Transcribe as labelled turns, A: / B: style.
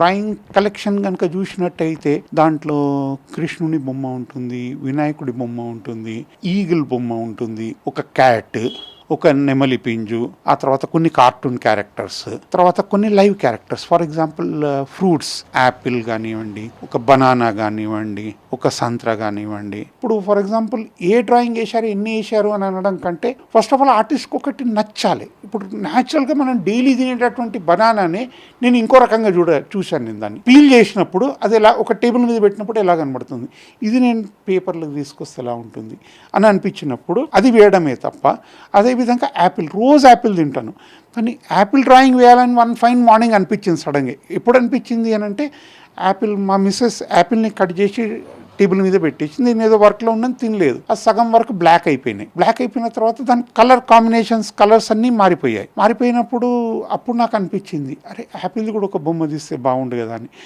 A: Drawing collection కనుక చూసినట్టయితే దాంట్లో కృష్ణుని బొమ్మ ఉంటుంది, వినాయకుడి బొమ్మ ఉంటుంది, ఈగిల్ బొమ్మ ఉంటుంది, ఒక క్యాట్, ఒక నెమలి పింజు, ఆ తర్వాత కొన్ని కార్టూన్ క్యారెక్టర్స్, తర్వాత కొన్ని live characters. For example fruits, Apple కానివ్వండి, ఒక బనానా కానివ్వండి, ఒక సంత్ర కానివ్వండి. ఇప్పుడు ఫర్ ఎగ్జాంపుల్ ఏ డ్రాయింగ్ వేశారు, ఎన్ని వేశారు అని అనడం కంటే ఫస్ట్ ఆఫ్ ఆల్ ఆర్టిస్ట్కి ఒకటి నచ్చాలి. ఇప్పుడు న్యాచురల్గా మనం డైలీ తినేటటువంటి బనానాని నేను ఇంకో రకంగా చూశాను. నేను దాన్ని పీల్ చేసినప్పుడు అది ఎలా ఒక టేబుల్ మీద పెట్టినప్పుడు ఎలా కనబడుతుంది, ఇది నేను పేపర్లకు తీసుకొస్తే ఎలా ఉంటుంది అని అనిపించినప్పుడు అది వేయడమే తప్ప. అదేవిధంగా రోజు యాపిల్ తింటాను, కానీ యాపిల్ డ్రాయింగ్ వేయాలని వన్ ఫైన్ మార్నింగ్ అనిపించింది సడన్గా. ఎప్పుడు అనిపించింది అని అంటే మా మిస్సెస్ యాపిల్ని కట్ చేసి టేబుల్ మీద పెట్టేసి నేను ఏదో వర్క్లో ఉన్నాను, తినలేదు. ఆ సగం వరకు బ్లాక్ అయిపోయినాయి. బ్లాక్ అయిపోయిన తర్వాత దాని కలర్ కాంబినేషన్స్, కలర్స్ అన్నీ మారిపోయినప్పుడు అప్పుడు నాకు అనిపించింది, అరే యాపిల్ కూడా ఒక బొమ్మ తీస్తే బాగుండు కదా అని.